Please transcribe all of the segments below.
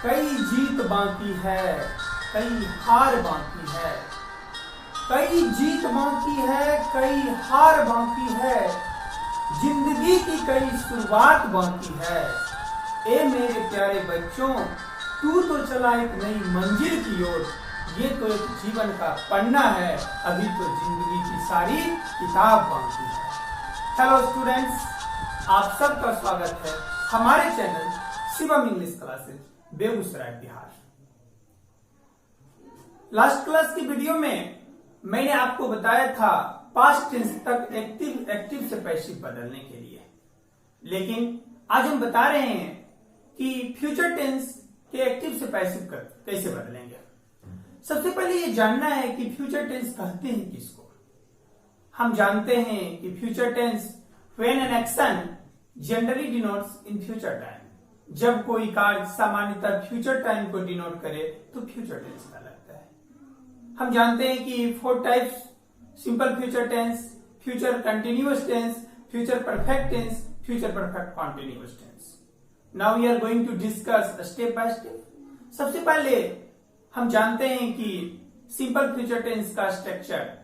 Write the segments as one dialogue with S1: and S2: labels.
S1: कई जीत बाकी है, कई हार बाकी है। कई जीत बाकी है, कई हार बाकी है। जिंदगी की कई शुरुआत बाकी है। ए मेरे प्यारे बच्चों, तू तो चला एक नई मंजिल की ओर। ये तो एक जीवन का पन्ना है, अभी तो जिंदगी की सारी किताब बाकी है। हेलो स्टूडेंट्स, आप सबका स्वागत है हमारे channel Shivam English classes Begusarai Bihar. Last class की वीडियो में मैंने आपको बताया था पास्ट टेंस तक एक्टिव से पैसिव बदलने के लिए, लेकिन आज हम बता रहे हैं कि फ्यूचर टेंस के एक्टिव से पैसिव कैसे बदलेंगे। सबसे पहले ये जानना है कि फ्यूचर टेंस कहते हैं किसको। हम जानते हैं कि future tense when an action generally denotes in future time, जब कोई कार्य सामान्यतः फ्यूचर टाइम को डिनोट करे तो फ्यूचर टेंस कहलाता है। हम जानते हैं कि 4 types: simple future tense, future continuous tense, future perfect tense, future perfect continuous tense. Now we are going to discuss step by step. सबसे पहले हम जानते हैं कि सिंपल फ्यूचर टेंस का स्ट्रक्चर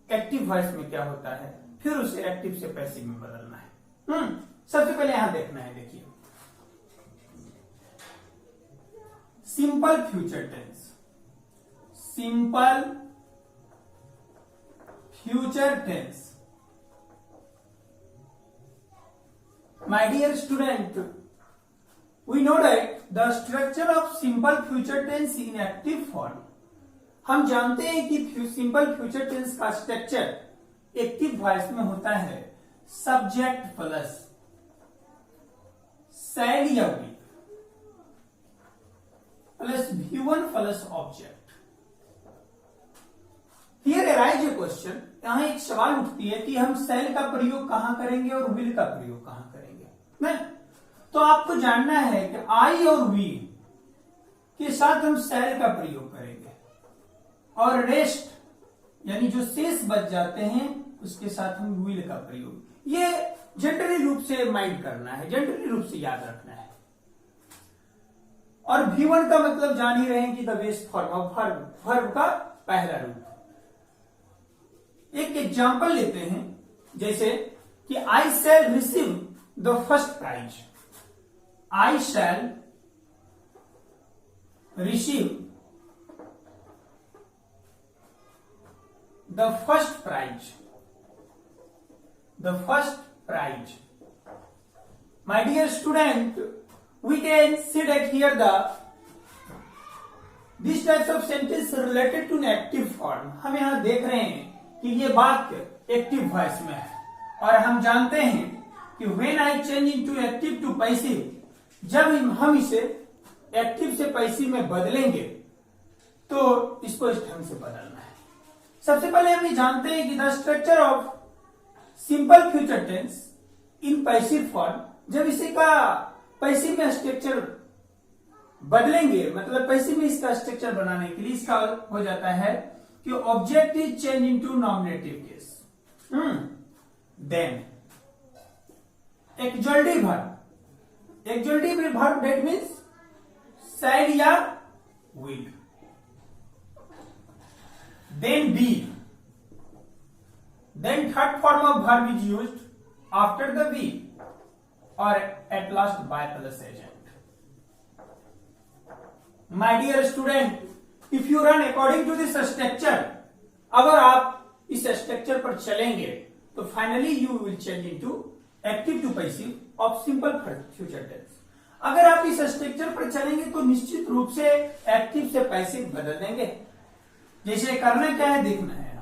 S1: एक्टिव वॉइस में क्या होता है, फिर उसे एक्टिव से पैसिव में बदलना है। सबसे पहले यहां देखना है, देखिए simple future tense. Simple future tense, my dear student, we know that the structure of simple future tense in active form। हम जानते हैं कि सिंपल फ्यूचर टेंस का स्ट्रक्चर एक्टिव वॉइस में होता है सब्जेक्ट प्लस सैड या we plus V1 plus object. Here arise a question, यहां एक सवाल उठती है कि हम सेल का प्रयोग कहां करेंगे और विल का प्रयोग कहां करेंगे। नहीं, तो आपको जानना है कि आई और वी के साथ हम सेल का प्रयोग करेंगे और रेस्ट यानी जो शेष बच जाते हैं उसके साथ हम विल का प्रयोग। ये जनरली रूप से माइंड करना है, जनरली रूप से याद रखना है। और V1 का मतलब जान ही रहे हैं कि the best form of verb का पहला रूप। एक एग्जाम्पल लेते हैं, जैसे कि I shall receive the first prize. I shall receive the first prize. The first prize. My dear student, we can see that here these types of sentence related to an active form। हम यहां देख रहे हैं कि ये वाक्य active voice में है और हम जानते हैं कि when I change into active to passive, जब हम इसे एक्टिव से पैसिव में बदलेंगे तो इसको इस ढंग से बदलना है। सबसे पहले हम ये जानते हैं कि the structure of simple future tense in passive form, जब इसी का पैसिव में स्ट्रक्चर बदलेंगे, मतलब पैसिव में इसका स्ट्रक्चर बनाने के लिए इसका हो जाता है कि object is change into nominative case. Then executive verb. Executive verb that means shall या will. Then be. Then third form of verb is used after the be or at last by plus agent। My dear student, if you run according to this structure, अगर आप इस structure पर चलेंगे तो finally you will change into active to passive of simple future tense. अगर आप इस structure पर चलेंगे तो निश्चित रूप से एक्टिव से पैसिव बदल देंगे। जैसे करना क्या है, देखना है।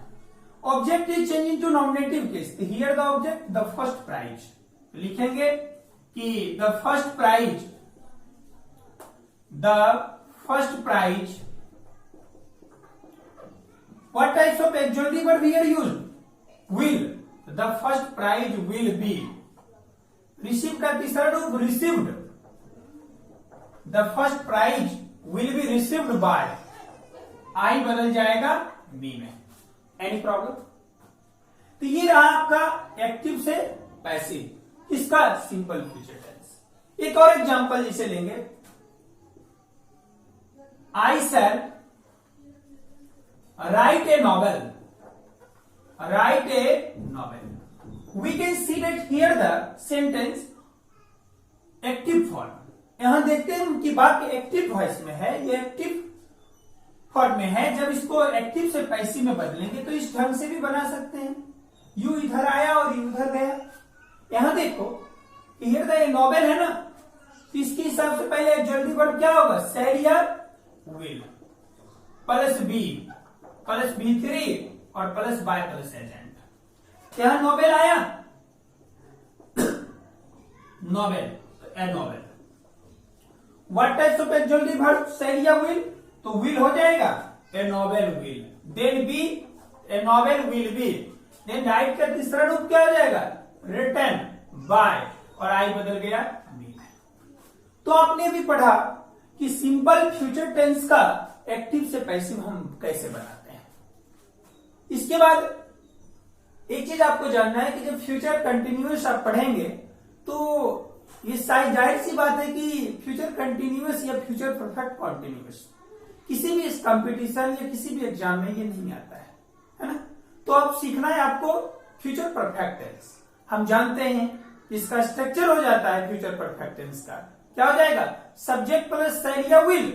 S1: Object is change into nominative case. Here the object the first prize. लिखेंगे कि the first prize what types of adjective verb here used? Will। the first prize will be। receive का तीसरा रूप received। the first prize will be received by। I बदल जाएगा B में। Any problem? तो ये रहा आपका एक्टिव से पैसिव, इसका सिंपल फ्यूचर टेंस। एक और एग्जांपल इसे लेंगे, I shall write a novel. Write a novel. We can see that here the sentence active form. यहां देखते हैं कि वाक्य एक्टिव वॉइस में है, ये एक्टिव फॉर्म में है। जब इसको एक्टिव से पैसिव में बदलेंगे तो इस ढंग से भी बना सकते हैं। यू इधर आया और यू उधर गया। यहां देखो हियर द नॉवेल है ना, इसके हिसाब से पहले जल्दी वर्ड क्या होगा, शैल या will plus B plus B3 और प्लस बाय प्लस एजेंट। यहां नॉवेल आया novel, a novel. What types of exclusive verb, shall या विल, तो विल हो जाएगा a novel will, then be a novel will be, then write का तीसरा रूप क्या हो जाएगा, रिटन बाय, और आई बदल गया बी। तो आपने भी पढ़ा कि सिंपल फ्यूचर टेंस का एक्टिव से पैसिव हम कैसे बनाते हैं। इसके बाद एक चीज आपको जानना है कि जब फ्यूचर कंटिन्यूअस आप पढ़ेंगे तो ये शायद जाहिर सी बात है कि फ्यूचर कंटिन्यूअस या फ्यूचर परफेक्ट कंटिन्यूअस किसी भी कंपटीशन या किसी भी एग्जाम में ये नहीं आता है ना। तो अब सीखना है आपको फ्यूचर परफेक्ट टेंस। हम जानते हैं इसका स्ट्रक्चर हो जाता है फ्यूचर परफेक्ट टेंस का, क्या हो जाएगा, सब्जेक्ट प्लस शैल या will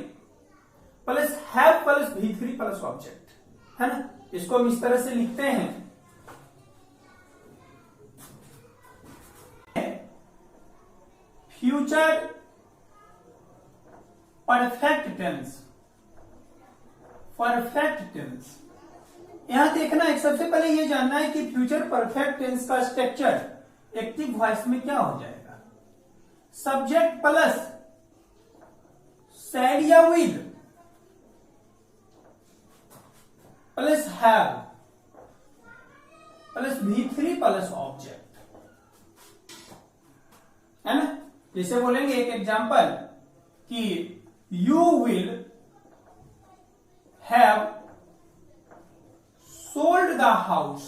S1: plus have plus V3 plus object, है ना। इसको हम इस तरह से लिखते हैं, future perfect tense. Perfect tense यहां देखना है, सबसे पहले यह जानना है कि फ्यूचर परफेक्ट टेंस का स्ट्रक्चर एक्टिव वॉइस में क्या हो जाएगा, सब्जेक्ट प्लस शैल या will plus have plus V3 plus object, है ना। जैसे बोलेंगे एक एग्जांपल कि you will have sold the house.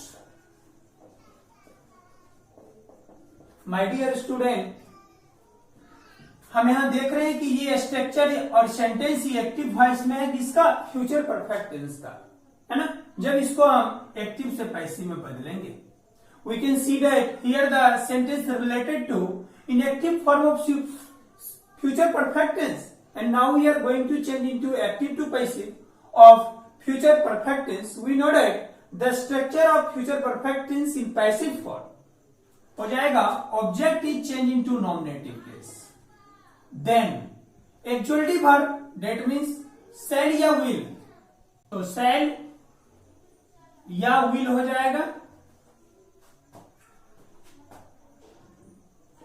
S1: My dear student, हम यहां देख रहे हैं कि ये स्ट्रक्चर और सेंटेंस ही एक्टिव वॉइस में है, किसका, फ्यूचर परफेक्ट टेंस का, है ना। जब इसको हम एक्टिव से पैसिव में बदलेंगे, we can see that here the sentence related to inactive form of future perfect tense, and now we are going to change into active to passive of future perfect tense. We know that the structure of future perfect tense in passive form हो जाएगा, object is changed into nominative case, then actuality verb, that means shall या will, तो shall या will हो जाएगा,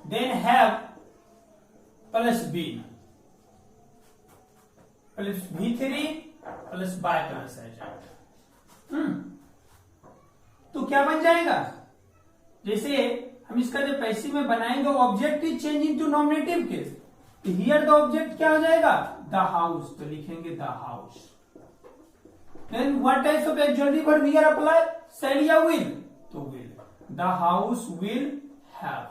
S1: then have plus been plus V3 plus by plus agent. तो क्या बन जाएगा, जैसे हम इसका जब पैसिव में बनाएंगे object is change into nominative case, here the object क्या हो जाएगा, द हाउस, तो लिखेंगे the house. Then what types of exclusive verb here apply, shall या विल, तो will, the house will have.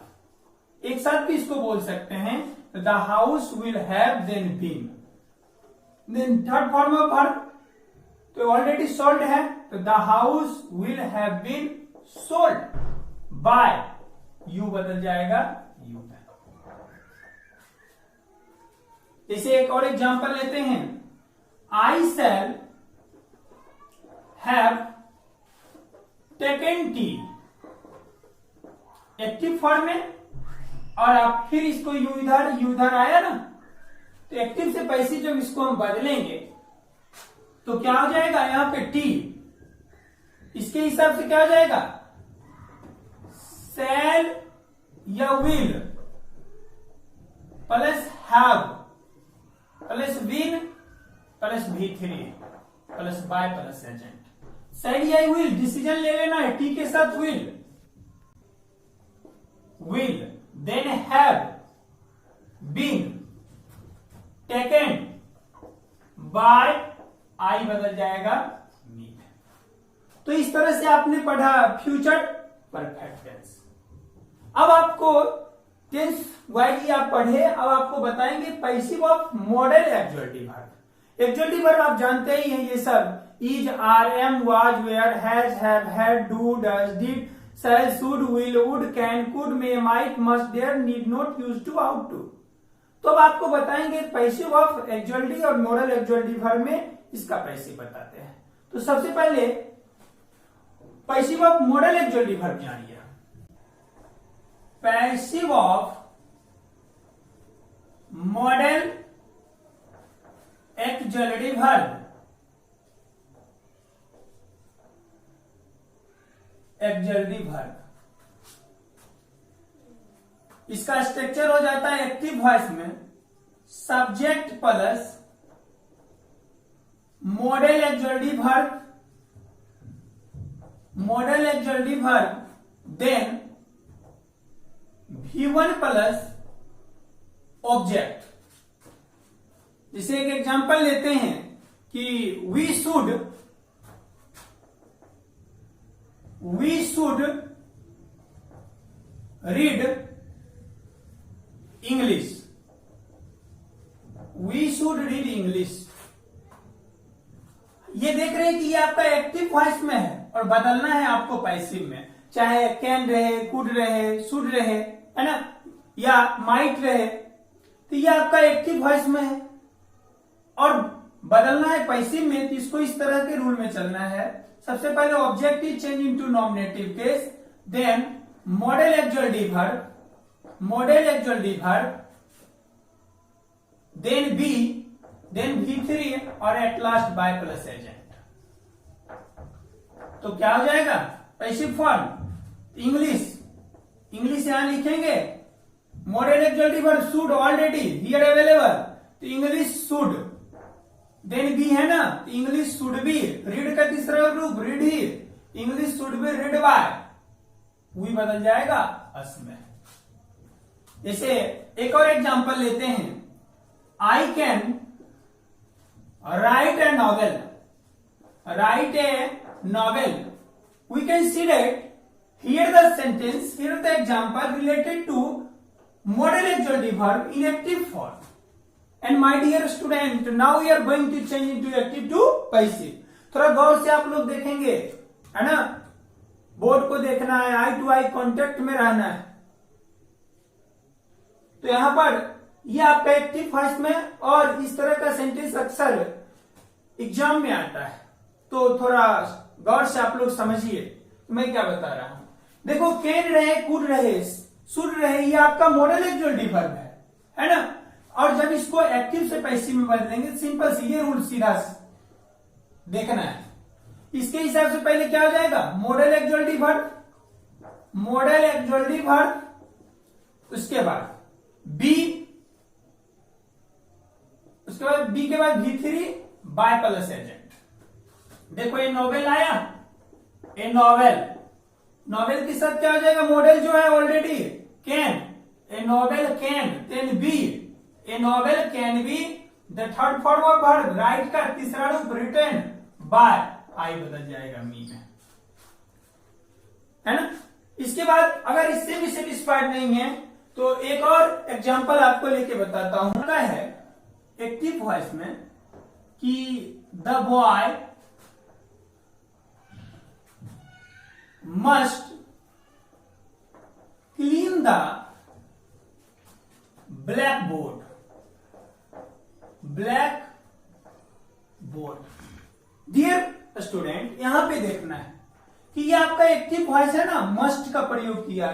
S1: एक साथ भी इसको बोल सकते हैं, the house will have then been. Then third form of verb तो ऑलरेडी सोल्ड है, तो the house will have been sold by, you बदल जाएगा यू। इसे एक और एग्जांपल लेते हैं, I shall have taken tea, active form में, और आप फिर इसको यू इधर आया ना, तो एक्टिव से पैसिव जब इसको हम बदलेंगे तो क्या हो जाएगा, यहां पे टी, इसके हिसाब से क्या हो जाएगा, शैल या will plus have plus will plus V3 plus by plus agent. Shall या विल डिसीजन ले लेना है, टी के साथ will then have been taken by, I बदल जाएगा मीट। तो इस तरह से आपने पढ़ा फ्यूचर परफेक्ट टेंस। अब आपको टेंस वाइज आप पढ़े, अब आपको बताएंगे passive of model exclusive verb. Actually verb आप जानते ही हैं, ये सब is, are, am, was, were, has, have, had, do, does, did, shall, should, will, would, can, could, may, might, must, dare, need not, use to, ought to. तो अब आपको बताएंगे पैसिव ऑफ एक्चुअली और मॉडल एक्चुअली वर्ब में इसका passive बताते हैं। तो सबसे पहले passive of model actually verb जानिए। Passive of model actually verb, actually verb, इसका स्ट्रक्चर हो जाता है एक्टिव वॉइस में subject plus model actually verb, model actually verb, then V1 plus object. जैसे एक एग्जांपल लेते हैं कि we should read English, we should read English. ये देख रहे हैं कि ये आपका एक्टिव वॉइस में है और बदलना है आपको पैसिव में, चाहे कैन रहे, कुड रहे, शुड रहे, है ना, या माइट रहे, तो ये आपका एक्टिव वॉइस में है और बदलना है पैसिव में। तो इसको इस तरह के रूल में चलना है। सबसे पहले object is change into nominative case, then model actually verb, model actually verb, then be, then V3 और at last by plus agent. तो क्या हो जाएगा पैसिव फॉर्म इंग्लिश, इंग्लिश यहां लिखेंगे, model actually verb should already here available, तो English should, then B है ना, तो इंग्लिश शुड बी, रीड का तीसरा रूप read he, English should be read by, वही बदल जाएगा अस में। जैसे एक और एग्जांपल लेते हैं, I can write a novel, write a novel, we can see that here the sentence, here the example related to model actually verb in active form. And my dear student, now we are going to change into active to passive. थोड़ा गौर से आप लोग देखेंगे, है ना, board को देखना है, आई टू आई कांटेक्ट में रहना है। तो यहां पर ये आपका एक्टिव वॉइस में और इस तरह का सेंटेंस अक्सर एग्जाम में आता है, तो थोड़ा गौर से आप लोग समझिए मैं क्या बता रहा हूं। देखो कैन रहे, कुड रहे, शुड रहे, ये आपका मॉडल एक्चुअली वर्ब है ना, और जब इसको एक्टिव से पैसिव में बदलेंगे, सिंपल सी ये रूल सीधा देखना है। इसके हिसाब से पहले क्या हो जाएगा model actually verb, model actually verb, उसके बाद बी, उसके बाद बी के बाद V3 बाय प्लस एजेंट। देखो ये नॉवेल आया, ए नॉवेल, नॉवेल के साथ क्या हो जाएगा मॉडल जो है already can, a novel can, then be, a novel can be, the third form of verb write का तीसरा रूप रिटन बाय, आई बदल जाएगा मी में, है ना। इसके बाद अगर इससे भी सेटिस्फाइड नहीं है तो एक और एग्जांपल आपको लेके बताता हूं। क्या है एक्टिव वॉइस में कि the boy must clean the blackboard, blackboard। Dear student यहां पे देखना है कि ये आपका एक्टिव वॉइस है ना, मस्ट का प्रयोग किया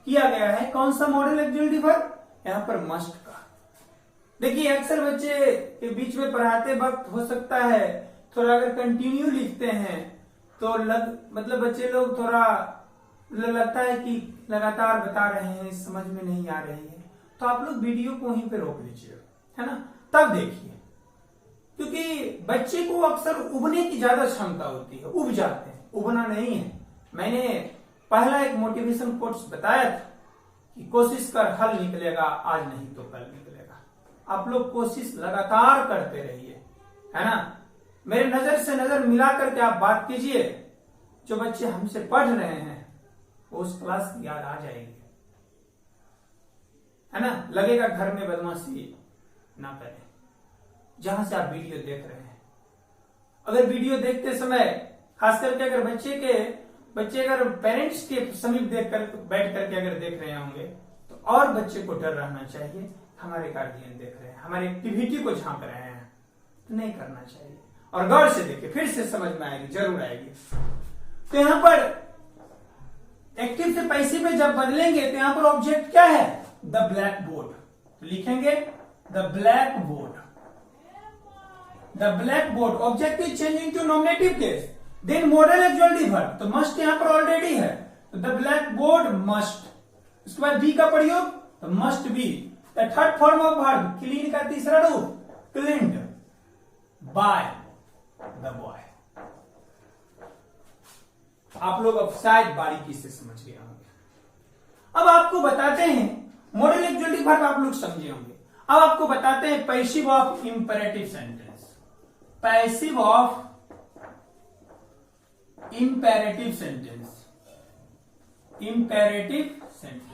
S1: गया है। कौन सा मॉडल एक्चुअली वर्ब, यहां पर मस्ट का। देखिए अक्सर बच्चे के बीच में पढ़ाते वक्त हो सकता है थोड़ा अगर कंटिन्यू लिखते हैं तो मतलब बच्चे लोग थोड़ा लगता है कि लगातार बता रहे हैं, समझ में नहीं आ रही है, तो आप लोग वीडियो को वहीं पे रोक लीजिए, है ना, तब देखिए। क्योंकि बच्चे को अक्सर उबने की ज्यादा क्षमता होती है, उब जाते हैं, उबना नहीं है। मैंने पहला एक मोटिवेशन कोट्स बताया था कि कोशिश कर हल निकलेगा, आज नहीं तो कल निकलेगा। आप लोग कोशिश लगातार करते रहिए, है ना। मेरे नजर से नजर मिला करके आप बात कीजिए, जो बच्चे हमसे पढ़ रहे हैं वो उस क्लास की याद आ जाएगी, है ना। लगेगा घर में बदमाशी ना करें। जहां से आप वीडियो देख रहे हैं। अगर वीडियो देखते समय खास करके अगर बच्चे अगर पेरेंट्स के समीप बैठ करके अगर देख रहे होंगे तो और बच्चे को डर रहना चाहिए, हमारे गार्जियन देख रहे हैं, हमारी एक्टिविटी को झांक रहे हैं, तो नहीं करना चाहिए। और गौर से देखिए, फिर से समझ में आएगी, जरूर आएगी। तो यहां पर एक्टिव से पैसिव में जब बदलेंगे तो यहां पर ऑब्जेक्ट क्या है? The black board. तो लिखेंगे the black board. The black board object is changing to nominative case, then model actual verb, तो मस्ट यहां पर ऑलरेडी है, तो द ब्लैक बोर्ड मस्ट। उसके बाद बी का प्रयोग, तो must be. The third form of verb, clean का तीसरा रूप, क्लीन्ड बाय द बॉय। आप लोग अब शायद बारीकी से समझ गए होंगे। अब आपको बताते हैं मॉडल एक्चुअल वर्ब, आप लोग समझे होंगे। अब आपको बताते हैं passive of imperative sentence. Passive of imperative sentence. Imperative sentence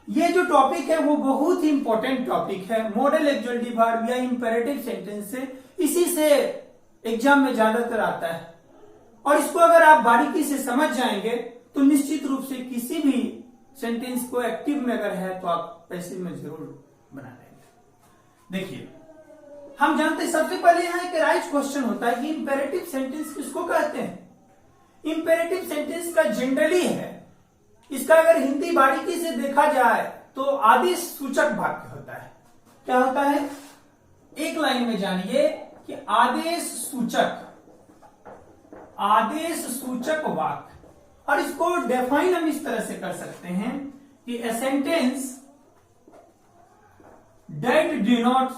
S1: ये जो टॉपिक है वो बहुत ही इंपॉर्टेंट टॉपिक है। मॉडल एक्चुअल वर्ब या इंपेरेटिव सेंटेंस से, इसी से एग्जाम में ज्यादातर आता है। और इसको अगर आप बारीकी से समझ जाएंगे तो निश्चित रूप से किसी भी सेंटेंस को एक्टिव में अगर है तो आप पैसिव में जरूर बना लेंगे। देखिए, हम जानते हैं सबसे पहले यहां एक राइट क्वेश्चन होता है कि इंपेरेटिव सेंटेंस किसको कहते हैं। इंपेरेटिव सेंटेंस का जनरली है, इसका अगर हिंदी बारीकी से देखा जाए तो आदेश सूचक वाक्य होता है। क्या होता है? एक लाइन में जानिए कि आदेश सूचक वाक्य। और इसको डिफाइन हम इस तरह से कर सकते हैं कि a sentence that denotes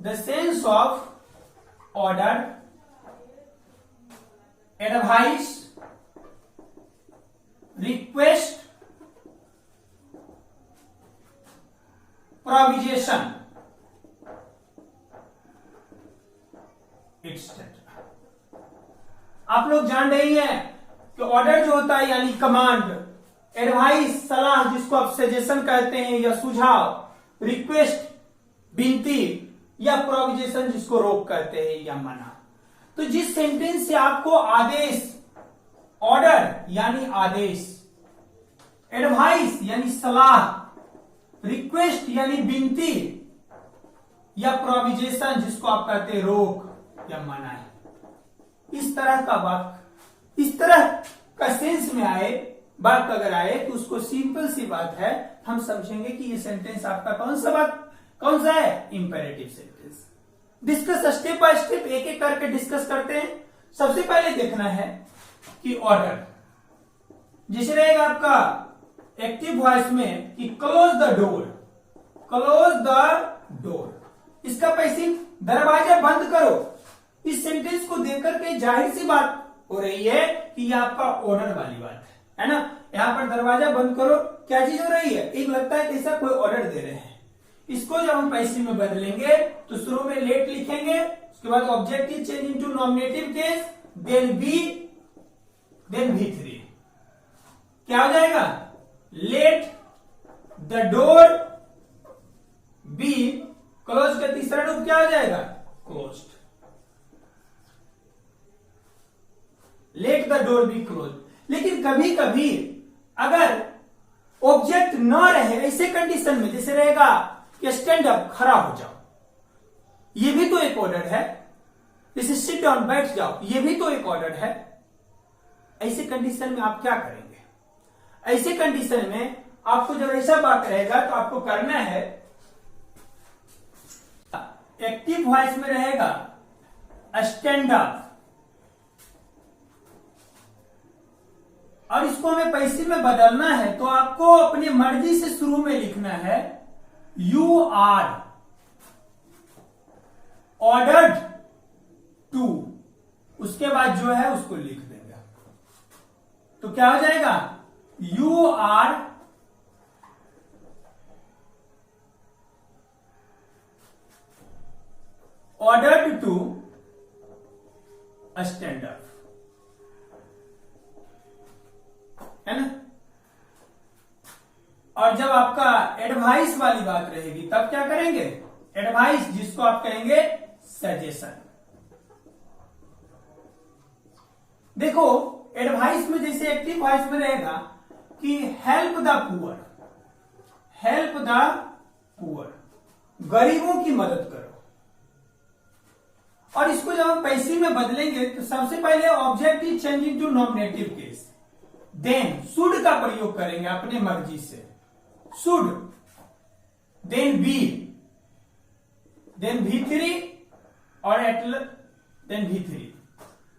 S1: the sense of order, advice, request, prohibition, etcetera. आप लोग जान रही हैं कि ऑर्डर जो होता है यानी कमांड, एडवाइस सलाह जिसको आप सजेशन कहते हैं या सुझाव, रिक्वेस्ट विनती, या प्रोविजेशन जिसको रोक कहते हैं या मना। तो जिस सेंटेंस से आपको आदेश, ऑर्डर यानी आदेश, एडवाइस यानी सलाह, रिक्वेस्ट यानी विनती, या प्रोविजेशन जिसको आप कहते हैं रोक या मना है, इस तरह का वाक्य, इस तरह का सेंस में आए वाक्य अगर आए तो उसको सिंपल सी बात है, हम समझेंगे कि ये सेंटेंस आपका कौन सा है? Imperative sentence. Discuss step by step, एक एक करके डिस्कस करते हैं। सबसे पहले देखना है कि ऑर्डर, जैसे रहेगा आपका एक्टिव वॉइस में कि close the door, close the door. इसका पैसिव, दरवाजा बंद करो। इस सेंटेंस को देख करके जाहिर सी बात हो रही है कि यह आपका ऑर्डर वाली बात है ना। यहां पर दरवाजा बंद करो, क्या चीज हो रही है? एक लगता है कैसा कोई ऑर्डर दे रहे हैं। इसको जब हम पैसिव में बदलेंगे तो शुरू में लेट लिखेंगे, उसके बाद object is change into nominative case, then V3। क्या हो जाएगा? Let the door be close का तीसरा रूप क्या हो जाएगा? Closed. Let the door be close. लेकिन कभी कभी अगर ऑब्जेक्ट न रहे ऐसे कंडीशन में, जैसे रहेगा कि स्टैंड अप, खड़ा हो जाओ, ये भी तो एक ऑर्डर है। जैसे सिट डाउन, बैठ जाओ, ये भी तो एक ऑर्डर है। ऐसे कंडीशन में आप क्या करेंगे? ऐसे कंडीशन में आपको जब ऐसा बात रहेगा तो आपको करना है, एक्टिव वॉइस में रहेगा स्टैंड अप, और इसको हमें पैसिव में बदलना है तो आपको अपनी मर्जी से शुरू में लिखना है यू आर ऑर्डर्ड टू, उसके बाद जो है उसको लिख देंगे। तो क्या हो जाएगा? You are ordered to stand up, है ना। और जब आपका एडवाइस वाली बात रहेगी तब क्या करेंगे? एडवाइस, जिसको आप कहेंगे सजेशन। देखो एडवाइस में जैसे एक्टिव वॉइस में रहेगा कि help the poor, help the poor, गरीबों की मदद करो। और इसको जब हम पैसिव में बदलेंगे तो सबसे पहले object is changing to nominative case, then should का प्रयोग करेंगे अपने मर्जी से, should, then be, then V3 और देन V3।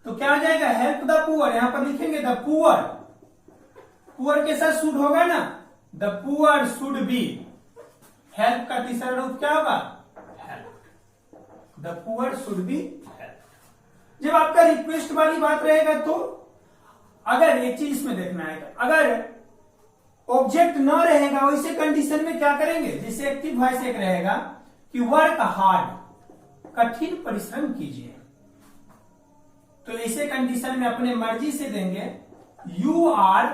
S1: तो क्या आ जाएगा? हेल्प द पुअर, यहां पर लिखेंगे द पुअर, पुअर के साथ शुड होगा ना, the poor should be, help का तीसरा रूप क्या होगा? Help, the poor should be help. जब आपका रिक्वेस्ट वाली बात रहेगा तो अगर ये चीज इसमें देखना है, अगर ऑब्जेक्ट न रहेगा वैसे कंडीशन में क्या करेंगे? जैसे एक्टिव वॉइस एक रहेगा कि वर्क हार्ड, कठिन परिश्रम कीजिए, तो ऐसे कंडीशन में अपने मर्जी से देंगे you are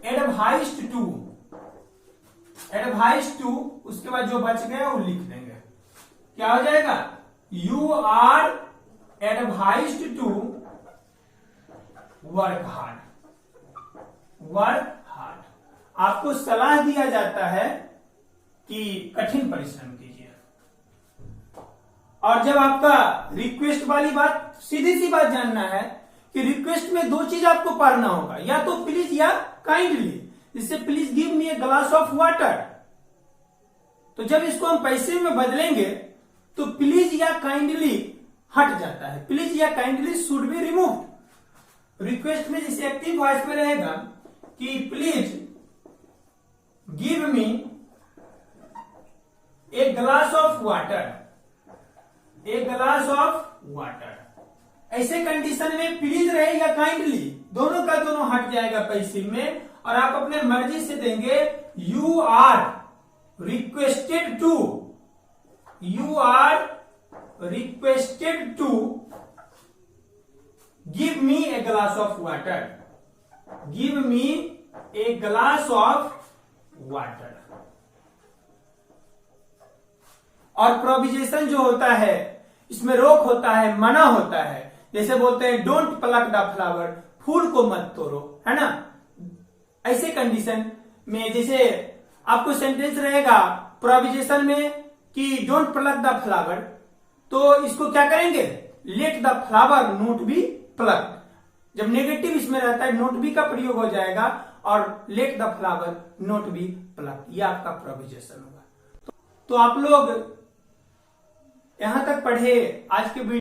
S1: advised to, advised to, उसके बाद जो बच गया वो लिख देंगे, क्या हो जाएगा? You are advised to work hard, work hard, आपको सलाह दिया जाता है कि कठिन परिश्रम कीजिए। और जब आपका रिक्वेस्ट वाली बात, सीधी सी बात जानना है कि रिक्वेस्ट में दो चीज आपको पढ़ना होगा, या तो प्लीज या काइंडली। जैसे please give me a glass of water, तो जब इसको हम पैसे में बदलेंगे तो प्लीज या काइंडली हट जाता है, प्लीज या kindly should be remove. Request में जैसे एक्टिव वॉइस में रहेगा कि please give me a glass of water, A glass of water, ऐसे कंडीशन में प्लीज रहे या काइंडली, दोनों का दोनों हट जाएगा पैसिव में, और आप अपने मर्जी से देंगे you are requested to, you are requested to give me a glass of water, give me a glass of water. और प्रोविजेशन जो होता है इसमें रोक होता है, मना होता है, जैसे बोलते हैं डोंट प्लक द फ्लावर, फूल को मत तोड़ो, है ना। ऐसे कंडीशन में जैसे आपको सेंटेंस रहेगा प्रोविजेशन में कि डोंट प्लक द फ्लावर, तो इसको क्या करेंगे? Let the flower not be pluck. जब नेगेटिव इसमें रहता है नोट बी का प्रयोग हो जाएगा और let the flower not be pluck, ये आपका प्रोविजेशन होगा। तो आप लोग यहां तक पढ़े आज के वीडियो